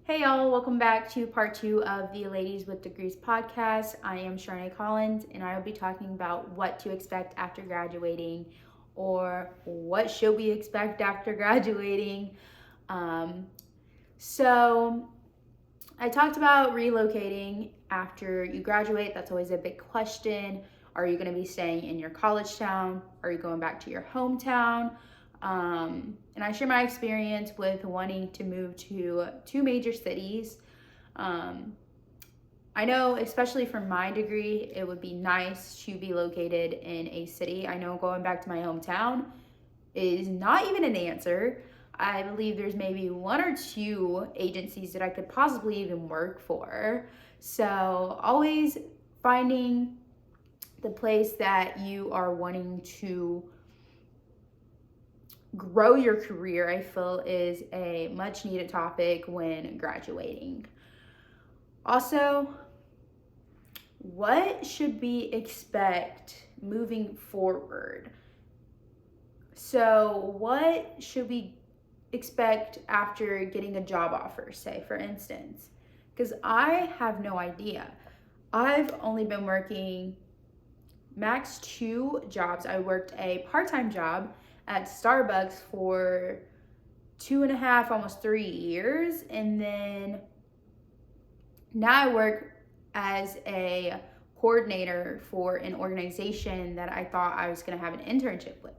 Hey y'all, welcome back to part 2 of the Ladies with Degrees podcast. I am Sharnae Collins and I will be talking about what to expect after graduating or what should we expect after graduating. So I talked about relocating after you graduate. That's always a big question. Are you going to be staying in your college town? Are you going back to your hometown? And I share my experience with wanting to move to two major cities. I know, especially for my degree, it would be nice to be located in a city. I know going back to my hometown is not even an answer. I believe there's maybe one or two agencies that I could possibly even work for. So always finding the place that you are wanting to grow your career, I feel, is a much needed topic when graduating. Also, what should we expect moving forward? So, what should we expect after getting a job offer, say, for instance? Because I have no idea. I've only been working max 2 jobs. I worked a part-time job at Starbucks for 2.5, almost 3 years. And then now I work as a coordinator for an organization that I thought I was going to have an internship with.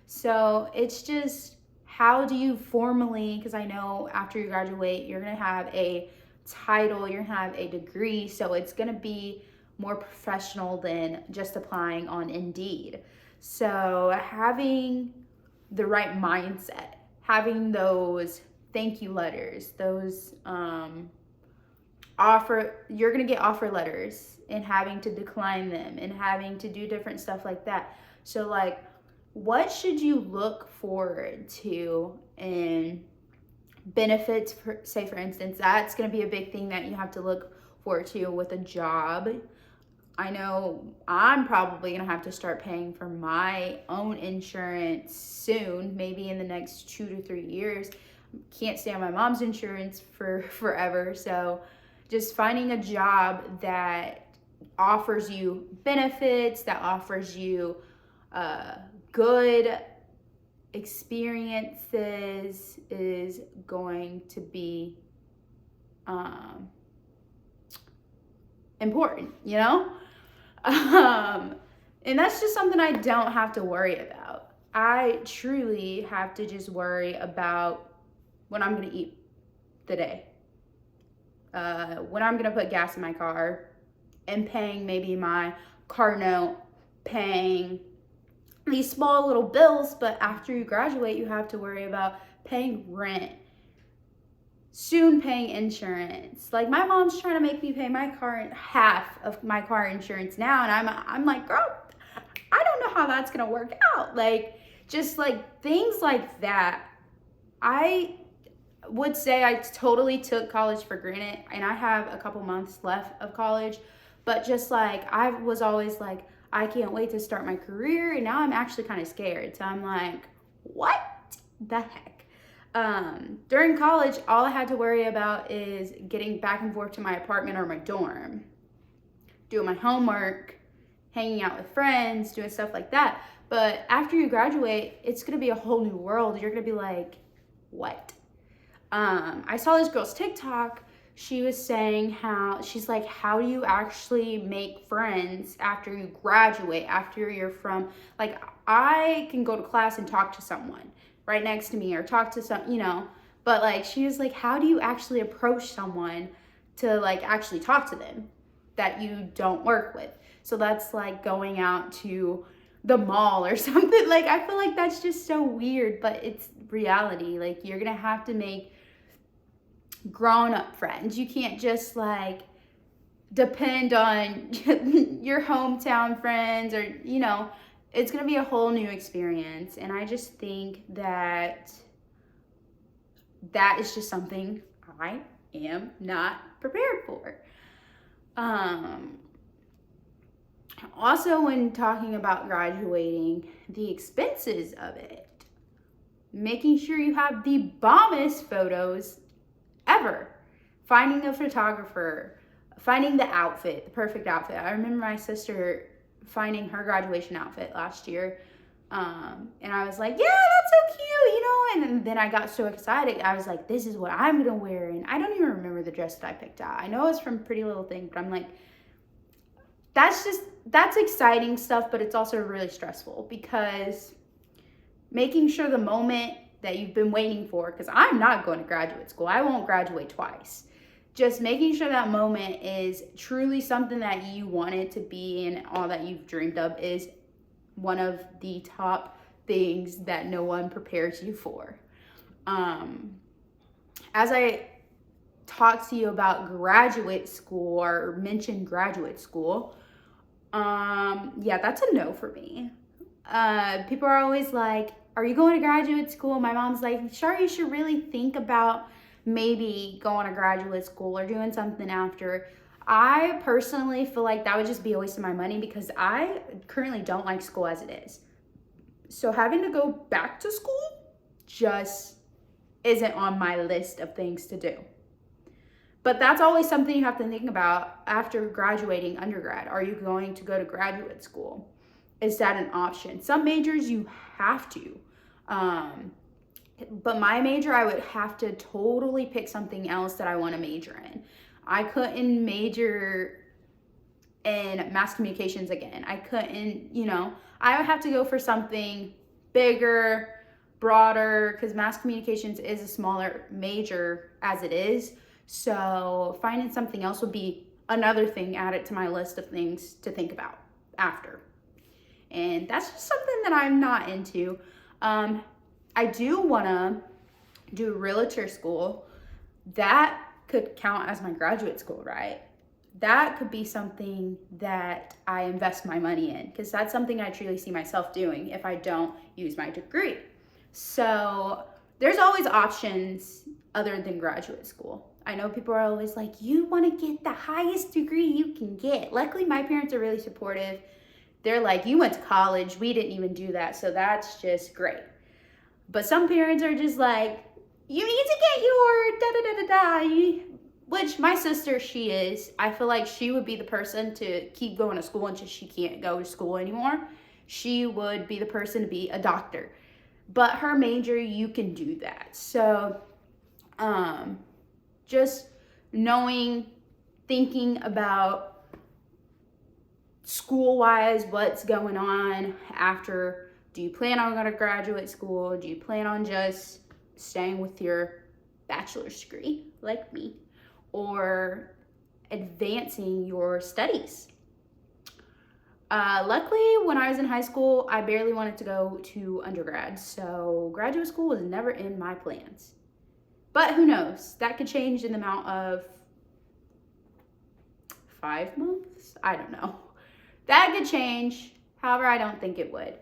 So it's just, how do you formally, because I know after you graduate, you're going to have a title, you're going to have a degree. So it's going to be more professional than just applying on Indeed. So having the right mindset, having those thank you letters, those you're gonna get offer letters and having to decline them and having to do different stuff like that. So like, what should you look forward to in benefits? Say for instance, that's gonna be a big thing that you have to look forward to with a job. I know I'm probably going to have to start paying for my own insurance soon, maybe in the next 2 to 3 years. Can't stay on my mom's insurance for forever. So just finding a job that offers you benefits, that offers you good experiences is going to be important, you know? And that's just something I don't have to worry about. I truly have to just worry about what I'm going to eat the day, when I'm going to put gas in my car, and paying maybe my car note, paying these small little bills. But after you graduate, you have to worry about paying rent, soon paying insurance. Like, my mom's trying to make me pay my car, half of my car insurance now, and I'm like, girl, I don't know how that's gonna work out. Like, just like things like that. I would say I totally took college for granted, and I have a couple months left of college, but just like, I was always like, I can't wait to start my career, and now I'm actually kind of scared. So I'm like, what the heck? During college, all I had to worry about is getting back and forth to my apartment or my dorm, doing my homework, hanging out with friends, doing stuff like that. But after you graduate, it's going to be a whole new world. You're going to be like, what? I saw this girl's TikTok. She was saying how do you actually make friends after you graduate, after you're from, like, I can go to class and talk to someone right next to me or talk to some, but like, she was like, how do you actually approach someone to like actually talk to them that you don't work with? So that's like going out to the mall or something. Like, I feel like that's just so weird, but it's reality. Like, you're gonna have to make grown-up friends. You can't just like depend on your hometown friends, or it's going to be a whole new experience. And I just think that is just something I am not prepared for. Also, when talking about graduating, the expenses of it, making sure you have the bombest photos ever. finding a photographer, finding the outfit, the perfect outfit. I remember my sister finding her graduation outfit last year. And I was like, yeah, that's so cute, you know? And then I got so excited. I was like, this is what I'm going to wear. And I don't even remember the dress that I picked out. I know it was from Pretty Little Thing, but I'm like, that's exciting stuff, but it's also really stressful because making sure the moment that you've been waiting for, because I'm not going to graduate school. I won't graduate twice. Just making sure that moment is truly something that you want it to be and all that you've dreamed of is one of the top things that no one prepares you for. As I talk to you about graduate school or mention graduate school, yeah, that's a no for me. People are always like, are you going to graduate school? My mom's like, sure, you should really think about maybe going to graduate school or doing something after. I personally feel like that would just be a waste of my money because I currently don't like school as it is. So having to go back to school just isn't on my list of things to do. But that's always something you have to think about after graduating undergrad. Are you going to go to graduate school? Is that an option? Some majors you have to. But my major, I would have to totally pick something else that I want to major in. I couldn't major in mass communications again. I couldn't, I would have to go for something bigger, broader, because mass communications is a smaller major as it is. So finding something else would be another thing added to my list of things to think about after. And that's just something that I'm not into. I do want to do realtor school. That could count as my graduate school, right? That could be something that I invest my money in because that's something I truly see myself doing if I don't use my degree. So there's always options other than graduate school. I know people are always like, you want to get the highest degree you can get. Luckily, my parents are really supportive. They're like, you went to college. We didn't even do that. So that's just great. But some parents are just like, you need to get your da-da-da-da-da. Which my sister, she is. I feel like she would be the person to keep going to school until she can't go to school anymore. She would be the person to be a doctor. But her major, you can do that. So just knowing, thinking about school-wise, what's going on after. Do you plan on going to graduate school? Do you plan on just staying with your bachelor's degree like me? Or advancing your studies? Luckily, when I was in high school, I barely wanted to go to undergrad. So graduate school was never in my plans. But who knows? That could change in the amount of 5 months? I don't know. That could change. However, I don't think it would.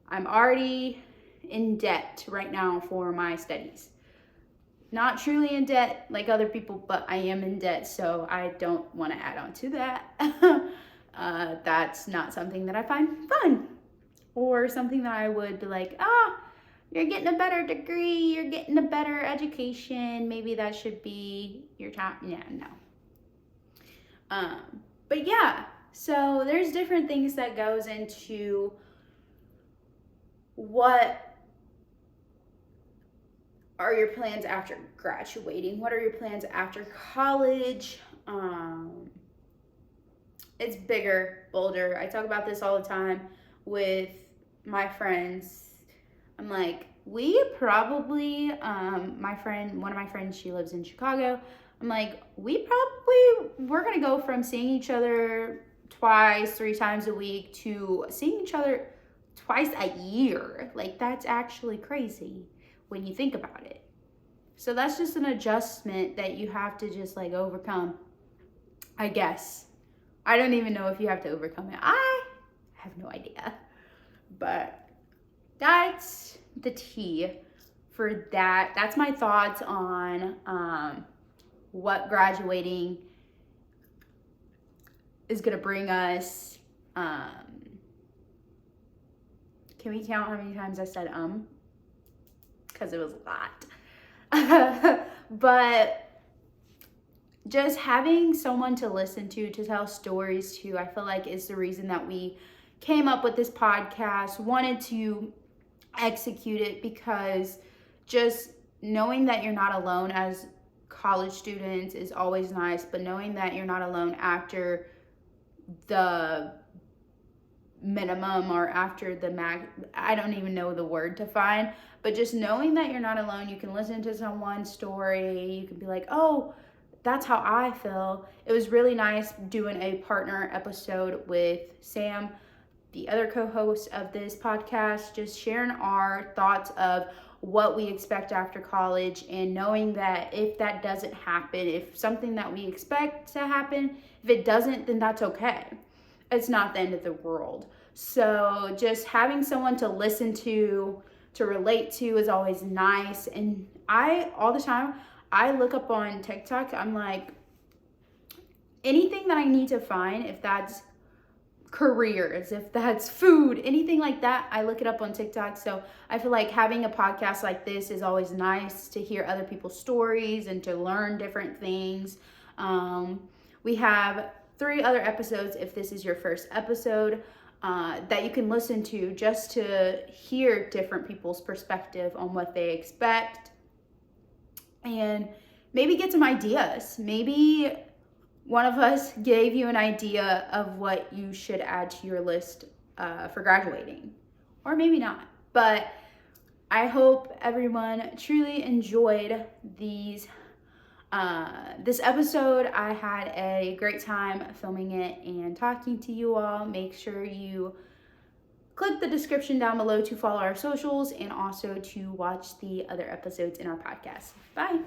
I'm already in debt right now for my studies. Not truly in debt like other people, but I am in debt, so I don't want to add on to that. That's not something that I find fun or something that I would be like, you're getting a better degree, you're getting a better education, maybe that should be your top. Yeah, no. But yeah, so there's different things that goes into what are your plans after graduating? What are your plans after college? It's bigger, bolder. I talk about this all the time with my friends. I'm like, we probably, one of my friends, she lives in Chicago. I'm like, we're going to go from seeing each other twice, 3 times a week to seeing each other twice a year. Like, that's actually crazy when you think about it. So that's just an adjustment that you have to just like overcome, I guess. I don't even know if you have to overcome it. I have no idea. But that's the tea for that. That's my thoughts on what graduating is going to bring us. Can we count how many times I said because it was a lot. But just having someone to listen to tell stories to, I feel like is the reason that we came up with this podcast, wanted to execute it, because just knowing that you're not alone as college students is always nice, but knowing that you're not alone after the minimum or after the max, I don't even know the word to find, but just knowing that you're not alone, you can listen to someone's story, you can be like, oh, that's how I feel. It was really nice doing a partner episode with Sam, the other co-host of this podcast, just sharing our thoughts of what we expect after college, and knowing that if that doesn't happen, if something that we expect to happen, if it doesn't, then that's okay. It's not the end of the world. So just having someone to listen to relate to is always nice. And all the time, I look up on TikTok, I'm like, anything that I need to find, if that's careers, if that's food, anything like that, I look it up on TikTok. So I feel like having a podcast like this is always nice to hear other people's stories and to learn different things. We have 3 other episodes, if this is your first episode, that you can listen to just to hear different people's perspective on what they expect, and maybe get some ideas. Maybe one of us gave you an idea of what you should add to your list for graduating, or maybe not. But I hope everyone truly enjoyed this episode. I had a great time filming it and talking to you all. Make sure you click the description down below to follow our socials and also to watch the other episodes in our podcast. Bye.